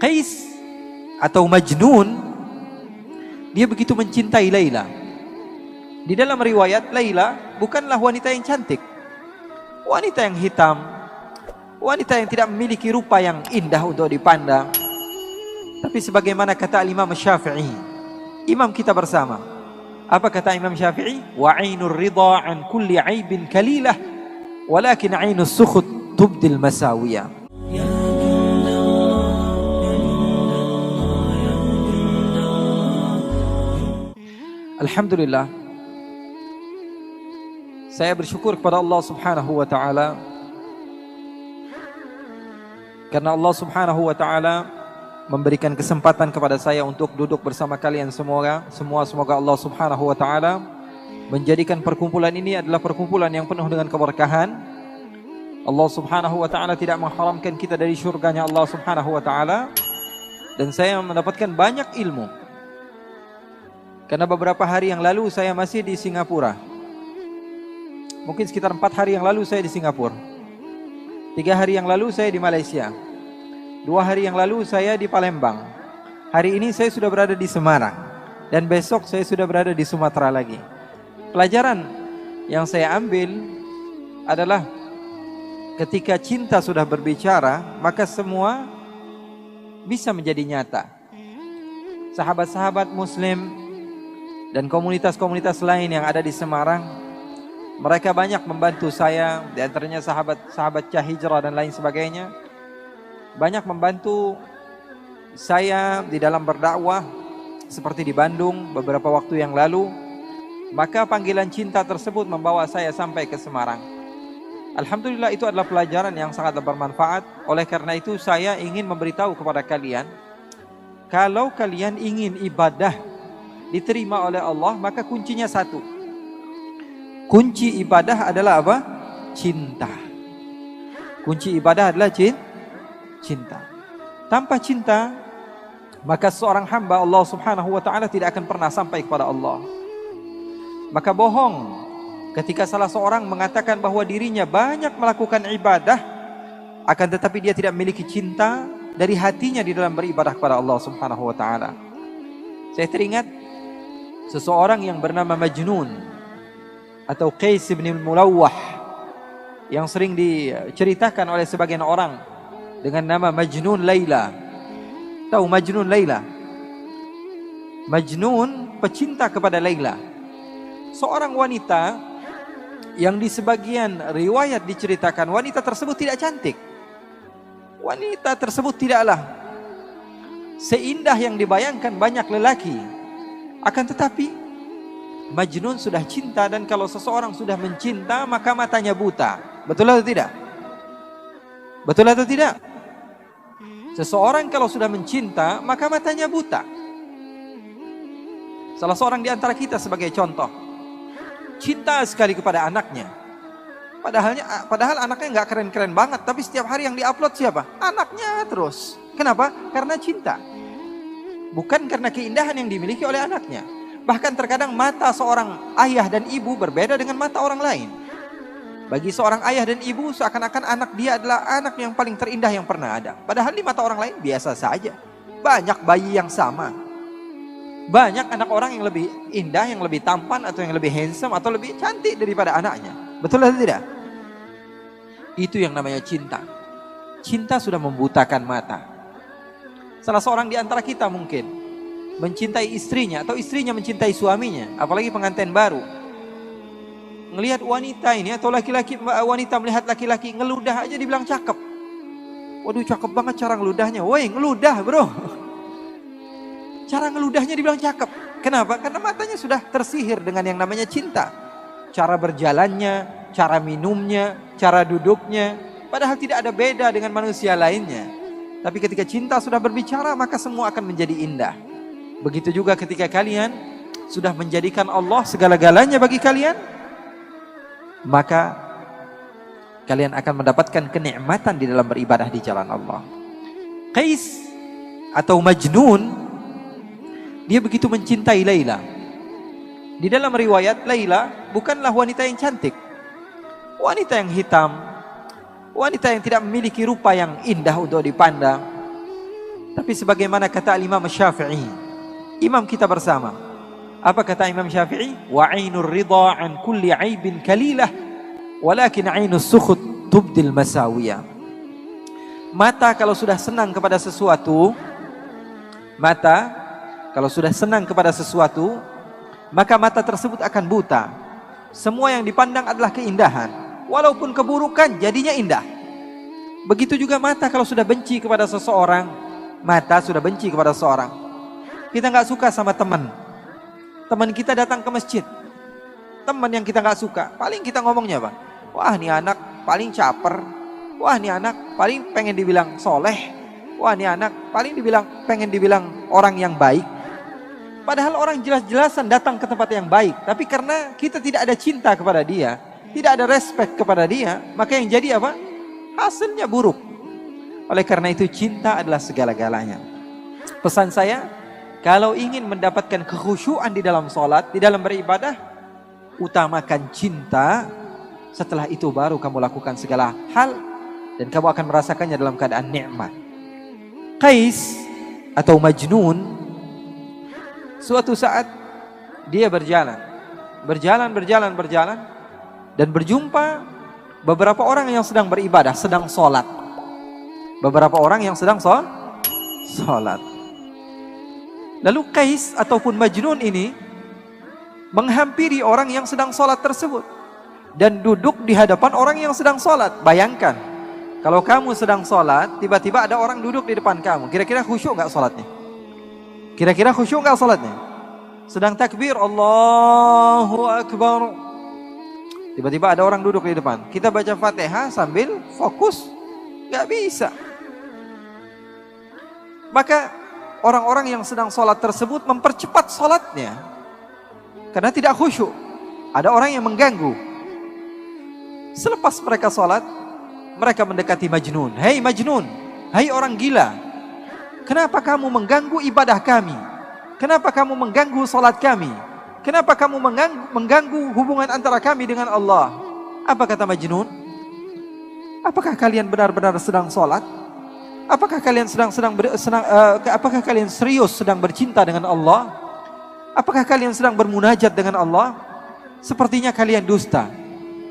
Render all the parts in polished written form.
Qais atau Majnun, dia begitu mencintai Laila. Di dalam riwayat, Laila bukanlah wanita yang cantik, wanita yang hitam, wanita yang tidak memiliki rupa yang indah untuk dipandang. Tapi sebagaimana kata Imam Syafi'i, imam kita bersama, apa kata Imam Syafi'i? Wa 'ainur ridha 'an kulli 'aibin kalilah, walakin 'ainus sukhut tubdil masawiyah. Alhamdulillah, saya bersyukur kepada Allah Subhanahu wa taala karena Allah Subhanahu wa taala memberikan kesempatan kepada saya untuk duduk bersama kalian semua. Semoga Allah Subhanahu wa taala menjadikan perkumpulan ini adalah perkumpulan yang penuh dengan keberkahan. Allah Subhanahu wa taala tidak mengharamkan kita dari syurganya Allah Subhanahu wa taala, dan saya mendapatkan banyak ilmu. Karena beberapa hari yang lalu saya masih di Singapura. Mungkin sekitar 4 hari yang lalu saya di Singapura. 3 hari yang lalu saya di Malaysia. 2 hari yang lalu saya di Palembang. Hari ini saya sudah berada di Semarang. Dan besok saya sudah berada di Sumatera lagi. Pelajaran yang saya ambil adalah ketika cinta sudah berbicara, maka semua bisa menjadi nyata. Sahabat-sahabat Muslim dan komunitas-komunitas lain yang ada di Semarang, mereka banyak membantu saya, di antaranya sahabat Hijrah dan lain sebagainya. Banyak membantu saya di dalam berdakwah, seperti di Bandung beberapa waktu yang lalu. Maka panggilan cinta tersebut membawa saya sampai ke Semarang. Alhamdulillah, itu adalah pelajaran yang sangat bermanfaat. Oleh karena itu saya ingin memberitahu kepada kalian, kalau kalian ingin ibadah diterima oleh Allah, maka kuncinya satu. Kunci ibadah adalah apa? Cinta. Kunci ibadah adalah cinta. Tanpa cinta, maka seorang hamba Allah Subhanahu wa taala tidak akan pernah sampai kepada Allah. Maka bohong ketika salah seorang mengatakan bahwa dirinya banyak melakukan ibadah, akan tetapi dia tidak memiliki cinta dari hatinya di dalam beribadah kepada Allah Subhanahu wa taala. Saya teringat seseorang yang bernama Majnun atau Qais bin Mulawwah, yang sering diceritakan oleh sebagian orang dengan nama Majnun Laila. Tahu Majnun Laila? Majnun pecinta kepada Laila, seorang wanita yang di sebagian riwayat diceritakan wanita tersebut tidak cantik. Wanita tersebut tidaklah seindah yang dibayangkan banyak lelaki. Akan tetapi Majnun sudah cinta, dan kalau seseorang sudah mencinta maka matanya buta. Betul atau tidak? Betul atau tidak? Seseorang kalau sudah mencinta maka matanya buta. Salah seorang di antara kita sebagai contoh, cinta sekali kepada anaknya. Padahal anaknya nggak keren-keren banget, tapi setiap hari yang diupload siapa? Anaknya terus. Kenapa? Karena cinta. Bukan karena keindahan yang dimiliki oleh anaknya. Bahkan terkadang mata seorang ayah dan ibu berbeda dengan mata orang lain. Bagi seorang ayah dan ibu, seakan-akan anak dia adalah anak yang paling terindah yang pernah ada. Padahal di mata orang lain biasa saja. Banyak bayi yang sama. Banyak anak orang yang lebih indah, yang lebih tampan, atau yang lebih handsome, atau lebih cantik daripada anaknya. Betul atau tidak? Itu yang namanya cinta. Cinta sudah membutakan mata. Salah seorang di antara kita mungkin mencintai istrinya, atau istrinya mencintai suaminya, apalagi pengantin baru. Ngelihat wanita ini, atau wanita melihat laki-laki ngeludah aja dibilang cakep. Waduh, cakep banget cara ngeludahnya. Woi, ngeludah bro. Cara ngeludahnya dibilang cakep. Kenapa? Karena matanya sudah tersihir dengan yang namanya cinta. Cara berjalannya, cara minumnya, cara duduknya, padahal tidak ada beda dengan manusia lainnya. Tapi ketika cinta sudah berbicara, maka semua akan menjadi indah. Begitu juga ketika kalian sudah menjadikan Allah segala-galanya bagi kalian, maka kalian akan mendapatkan kenikmatan di dalam beribadah di jalan Allah. Qais atau Majnun, dia begitu mencintai Laila. Di dalam riwayat, Laila bukanlah wanita yang cantik, wanita yang hitam, wanita yang tidak memiliki rupa yang indah untuk dipandang. Tapi sebagaimana kata Imam Syafi'i, imam kita bersama, apa kata Imam Syafi'i? Wa 'ainur ridha 'an kulli 'aibin kalilah, walakin 'ainus sukhut tubdil masawiyah. Mata kalau sudah senang kepada sesuatu, maka mata tersebut akan buta. Semua yang dipandang adalah keindahan, walaupun keburukan jadinya indah. Begitu juga mata kalau sudah benci kepada seseorang, mata sudah benci kepada seseorang. Kita nggak suka sama teman kita datang ke masjid, teman yang kita nggak suka, paling kita ngomongnya apa? Wah, ini anak paling caper. Wah, ini anak paling pengen dibilang soleh. Wah, ini anak paling pengen dibilang orang yang baik. Padahal orang jelas-jelasan datang ke tempat yang baik, tapi karena kita tidak ada cinta kepada dia, tidak ada respect kepada dia, maka yang jadi apa? Hasilnya buruk. Oleh karena itu cinta adalah segala-galanya. Pesan saya, kalau ingin mendapatkan kekhusyuan di dalam sholat, di dalam beribadah, utamakan cinta. Setelah itu baru kamu lakukan segala hal dan kamu akan merasakannya dalam keadaan nikmat. Qais atau Majnun, suatu saat dia berjalan dan berjumpa beberapa orang yang sedang beribadah, sedang sholat. Beberapa orang yang sedang sholat. Lalu Qais ataupun Majnun ini menghampiri orang yang sedang sholat tersebut dan duduk di hadapan orang yang sedang sholat. Bayangkan, kalau kamu sedang sholat, tiba-tiba ada orang duduk di depan kamu. Kira-kira khusyuk gak sholatnya? Sedang takbir, Allahu Akbar. Tiba-tiba ada orang duduk di depan. Kita baca Fatihah sambil fokus, gak bisa. Maka orang-orang yang sedang sholat tersebut mempercepat sholatnya karena tidak khusyuk. Ada orang yang mengganggu. Selepas mereka sholat, mereka mendekati Majnun. Hei Majnun, hai orang gila, kenapa kamu mengganggu ibadah kami? Kenapa kamu mengganggu sholat kami? Kenapa kamu mengganggu hubungan antara kami dengan Allah? Apa kata Majnun? Apakah kalian benar-benar sedang sholat? Apakah kalian apakah kalian serius sedang bercinta dengan Allah? Apakah kalian sedang bermunajat dengan Allah? Sepertinya kalian dusta.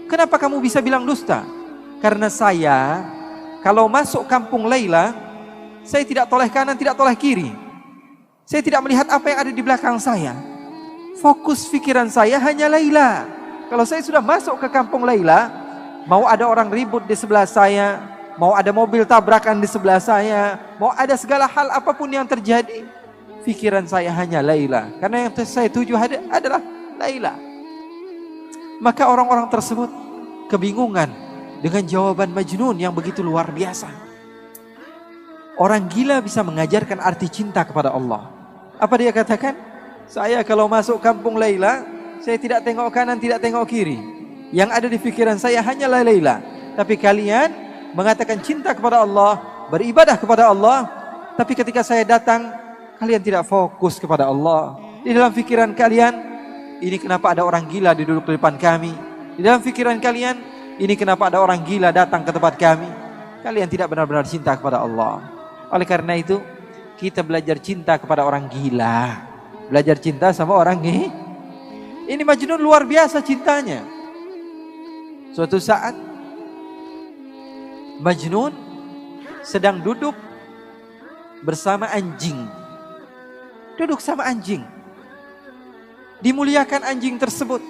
Kenapa kamu bisa bilang dusta? Karena saya, kalau masuk kampung Laila, saya tidak toleh kanan, tidak toleh kiri. Saya tidak melihat apa yang ada di belakang saya. Fokus pikiran saya hanya Laila. Kalau saya sudah masuk ke kampung Laila, mau ada orang ribut di sebelah saya, mau ada mobil tabrakan di sebelah saya, mau ada segala hal apapun yang terjadi, pikiran saya hanya Laila. Karena yang saya tuju adalah Laila. Maka orang-orang tersebut kebingungan dengan jawaban Majnun yang begitu luar biasa. Orang gila bisa mengajarkan arti cinta kepada Allah. Apa dia katakan? Saya kalau masuk kampung Laila, saya tidak tengok kanan, tidak tengok kiri. Yang ada di pikiran saya hanyalah Laila. Tapi kalian mengatakan cinta kepada Allah, beribadah kepada Allah, tapi ketika saya datang, kalian tidak fokus kepada Allah. Di dalam pikiran kalian, ini kenapa ada orang gila duduk di depan kami? Di dalam pikiran kalian, ini kenapa ada orang gila datang ke tempat kami? Kalian tidak benar-benar cinta kepada Allah. Oleh karena itu, kita belajar cinta kepada orang gila. Belajar cinta sama orang ini Majnun luar biasa cintanya. Suatu saat Majnun sedang duduk bersama anjing. Duduk sama anjing. Dimuliakan anjing tersebut.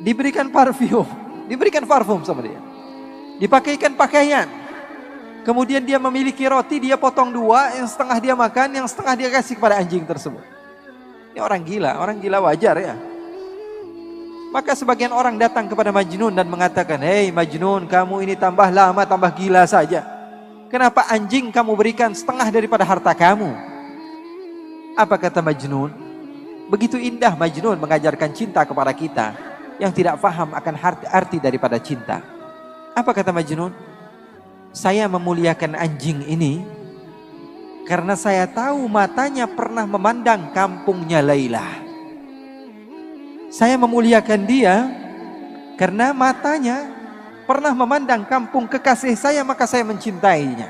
Diberikan parfum sama dia. Dipakaikan pakaian. Kemudian dia memiliki roti, dia potong dua, yang setengah dia makan, yang setengah dia kasih kepada anjing tersebut. Ini orang gila wajar ya. Maka sebagian orang datang kepada Majnun dan mengatakan, hei Majnun, kamu ini tambah lama, tambah gila saja. Kenapa anjing kamu berikan setengah daripada harta kamu? Apa kata Majnun? Begitu indah Majnun mengajarkan cinta kepada kita yang tidak faham akan arti daripada cinta. Apa kata Majnun? Saya memuliakan anjing ini karena saya tahu matanya pernah memandang kampungnya Laila. Saya memuliakan dia karena matanya pernah memandang kampung kekasih saya, maka saya mencintainya.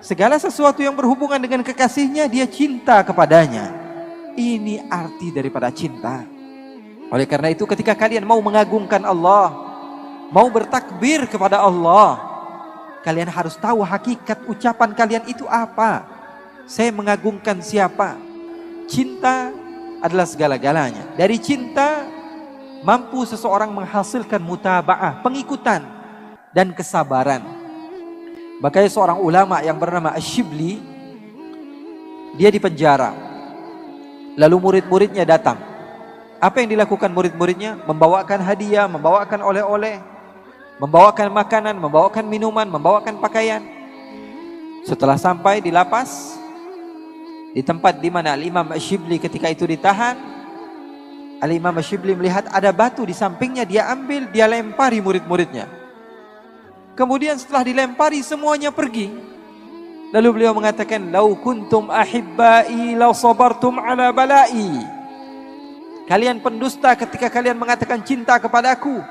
Segala sesuatu yang berhubungan dengan kekasihnya, dia cinta kepadanya. Ini arti daripada cinta. Oleh karena itu ketika kalian mau mengagungkan Allah, mau bertakbir kepada Allah, kalian harus tahu hakikat ucapan kalian itu apa. Saya mengagungkan siapa? Cinta adalah segala-galanya. Dari cinta mampu seseorang menghasilkan mutaba'ah, pengikutan dan kesabaran. Makanya seorang ulama yang bernama Ash-Shibli, dia dipenjara. Lalu murid-muridnya datang. Apa yang dilakukan murid-muridnya? Membawakan hadiah, membawakan oleh-oleh, membawakan makanan, membawakan minuman, membawakan pakaian. Setelah sampai di lapas, di tempat di mana Al-Imam Ash-Shibli ketika itu ditahan, Al-Imam Ash-Shibli melihat ada batu di sampingnya, dia ambil, dia lempari murid-muridnya. Kemudian setelah dilempari semuanya pergi. Lalu beliau mengatakan, "Lau kuntum ahibbai law sabartum ala balai." Kalian pendusta ketika kalian mengatakan cinta kepadaku.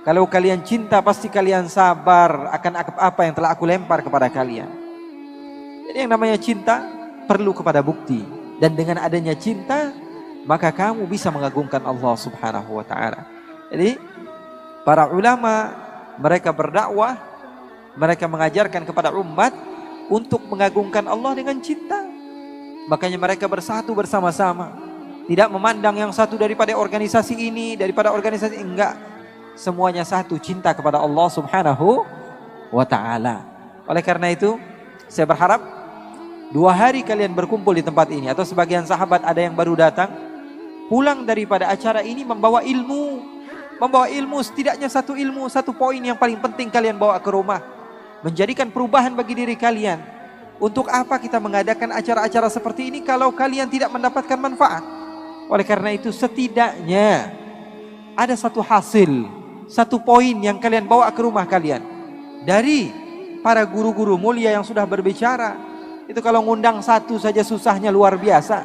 Kalau kalian cinta pasti kalian sabar akan apa yang telah aku lempar kepada kalian. Jadi yang namanya cinta perlu kepada bukti, dan dengan adanya cinta maka kamu bisa mengagungkan Allah Subhanahu wa taala. Jadi para ulama mereka berdakwah, mereka mengajarkan kepada umat untuk mengagungkan Allah dengan cinta. Makanya mereka bersatu bersama-sama, tidak memandang yang satu daripada organisasi ini, daripada organisasi enggak. Semuanya satu, cinta kepada Allah Subhanahu wa taala. Oleh karena itu saya berharap 2 hari kalian berkumpul di tempat ini, atau sebagian sahabat ada yang baru datang, pulang daripada acara ini membawa ilmu. Membawa ilmu, setidaknya satu ilmu, satu poin yang paling penting kalian bawa ke rumah. Menjadikan perubahan bagi diri kalian. Untuk apa kita mengadakan acara-acara seperti ini kalau kalian tidak mendapatkan manfaat? Oleh karena itu setidaknya ada satu hasil, satu poin yang kalian bawa ke rumah kalian. Dari para guru-guru mulia yang sudah berbicara, itu kalau ngundang satu saja susahnya luar biasa.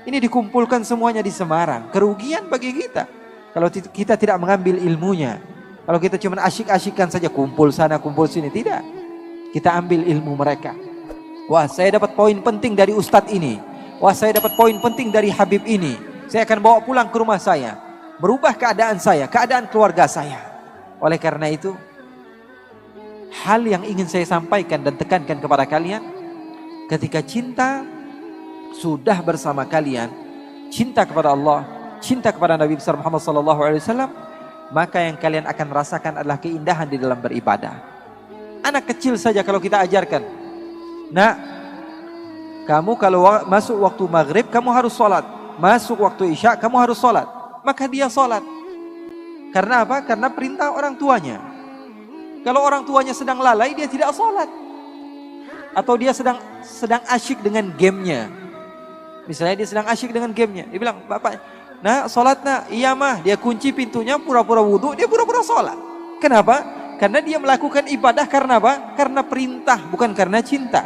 Ini dikumpulkan semuanya di Semarang. Kerugian bagi kita kalau kita tidak mengambil ilmunya. Kalau kita cuma asyik-asyikkan saja, kumpul sana kumpul sini, tidak. Kita ambil ilmu mereka. Wah, saya dapat poin penting dari ustadz ini. Wah, saya dapat poin penting dari Habib ini. Saya akan bawa pulang ke rumah saya, berubah keadaan saya, keadaan keluarga saya. Oleh karena itu, hal yang ingin saya sampaikan dan tekankan kepada kalian, ketika cinta sudah bersama kalian, cinta kepada Allah, cinta kepada Nabi besar Muhammad SAW, maka yang kalian akan rasakan adalah keindahan di dalam beribadah. Anak kecil saja kalau kita ajarkan, "Nak, kamu kalau masuk waktu maghrib kamu harus sholat, masuk waktu isya kamu harus sholat," maka dia sholat. Karena apa? Karena perintah orang tuanya. Kalau orang tuanya sedang lalai, dia tidak sholat. Atau dia sedang asyik dengan gamenya. Misalnya dia sedang asyik dengan gamenya, dia bilang, "Bapak, nah sholat nak?" "Iya mah." Dia kunci pintunya, pura-pura wudhu, dia pura-pura sholat. Kenapa? Karena dia melakukan ibadah karena apa? Karena perintah, bukan karena cinta.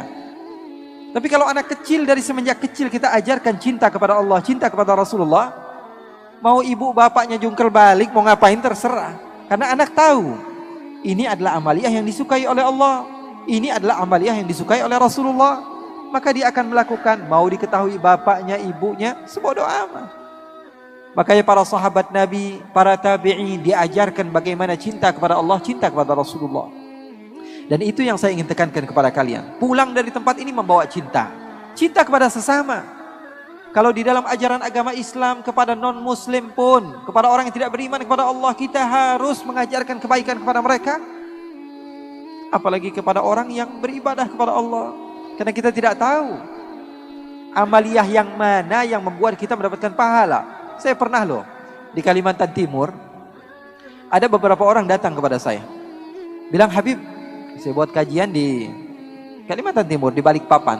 Tapi kalau anak kecil, dari semenjak kecil kita ajarkan cinta kepada Allah, cinta kepada Rasulullah, mau ibu bapaknya jungkel balik, mau ngapain terserah. Karena anak tahu, ini adalah amaliyah yang disukai oleh Allah, ini adalah amaliyah yang disukai oleh Rasulullah. Maka dia akan melakukan, mau diketahui bapaknya, ibunya, sebodoh amat. Makanya para sahabat Nabi, para tabi'in diajarkan bagaimana cinta kepada Allah, cinta kepada Rasulullah. Dan itu yang saya ingin tekankan kepada kalian. Pulang dari tempat ini membawa cinta. Cinta kepada sesama. Kalau di dalam ajaran agama Islam kepada non-muslim pun, kepada orang yang tidak beriman kepada Allah, kita harus mengajarkan kebaikan kepada mereka. Apalagi kepada orang yang beribadah kepada Allah. Karena kita tidak tahu amaliyah yang mana yang membuat kita mendapatkan pahala. Saya pernah loh di Kalimantan Timur, ada beberapa orang datang kepada saya, bilang, "Habib, saya buat kajian di Kalimantan Timur, di Balikpapan."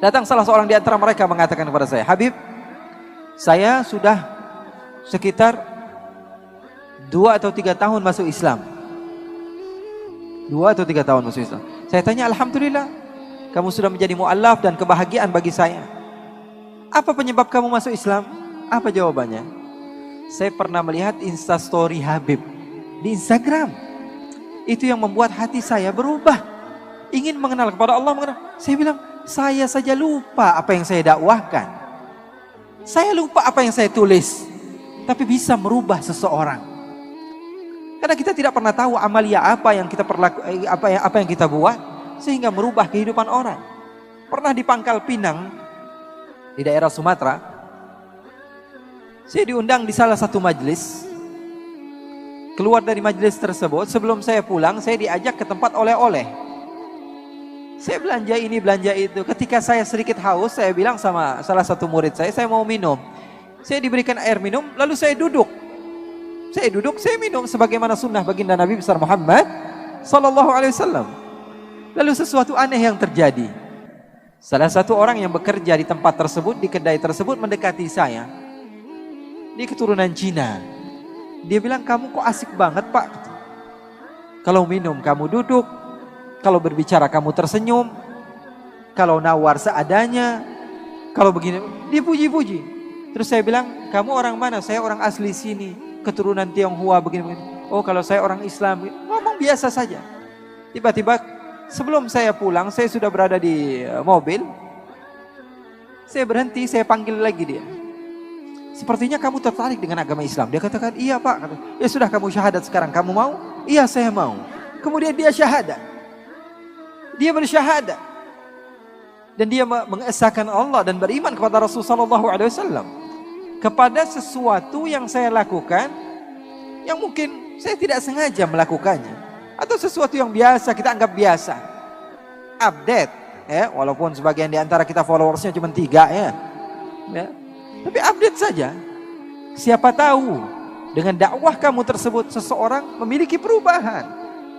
Datang salah seorang di antara mereka mengatakan kepada saya, "Habib, saya sudah sekitar 2 atau 3 tahun masuk Islam." 2 atau 3 tahun masuk Islam. Saya tanya, "Alhamdulillah, kamu sudah menjadi mu'allaf dan kebahagiaan bagi saya. Apa penyebab kamu masuk Islam?" Apa jawabannya? "Saya pernah melihat instastory Habib di Instagram. Itu yang membuat hati saya berubah. ingin mengenal kepada Allah, saya bilang, saya saja lupa apa yang saya dakwahkan. Saya lupa apa yang saya tulis. Tapi bisa merubah seseorang. Karena kita tidak pernah tahu amalia apa yang kita apa yang kita buat sehingga merubah kehidupan orang. Pernah di Pangkal Pinang di daerah Sumatera, saya diundang di salah satu majelis. Keluar dari majelis tersebut, sebelum saya pulang, saya diajak ke tempat oleh-oleh. Saya belanja ini, belanja itu. Ketika saya sedikit haus, saya bilang sama salah satu murid saya mau minum. Saya diberikan air minum, lalu saya duduk. Saya minum sebagaimana sunnah baginda Nabi besar Muhammad sallallahu alaihi wasallam. Lalu sesuatu aneh yang terjadi. Salah satu orang yang bekerja di tempat tersebut, di kedai tersebut mendekati saya. Dia keturunan Cina. Dia bilang, "Kamu kok asik banget, Pak? Kalau minum kamu duduk, kalau berbicara kamu tersenyum, kalau nawar seadanya, kalau begini." Dia puji-puji. Terus saya bilang, "Kamu orang mana?" "Saya orang asli sini, keturunan Tionghoa begini-begini." "Oh, kalau saya orang Islam." Ngomong biasa saja. Tiba-tiba sebelum saya pulang, saya sudah berada di mobil. Saya berhenti, saya panggil lagi dia. "Sepertinya kamu tertarik dengan agama Islam." Dia katakan, "Iya, Pak." "Ya sudah, kamu syahadat sekarang, kamu mau?" "Iya, saya mau." Kemudian dia syahadat. Dia bersyahadat. Dan dia mengesahkan Allah dan beriman kepada Rasulullah SAW. Kepada sesuatu yang saya lakukan, yang mungkin saya tidak sengaja melakukannya. Atau sesuatu yang biasa, kita anggap biasa. Update. Ya, walaupun sebagian di antara kita followersnya cuma 3 ya. Tapi update saja. Siapa tahu dengan dakwah kamu tersebut seseorang memiliki perubahan.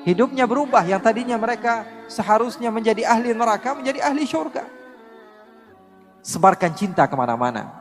Hidupnya berubah, yang tadinya mereka seharusnya menjadi ahli neraka menjadi ahli syurga. Sebarkan cinta kemana-mana.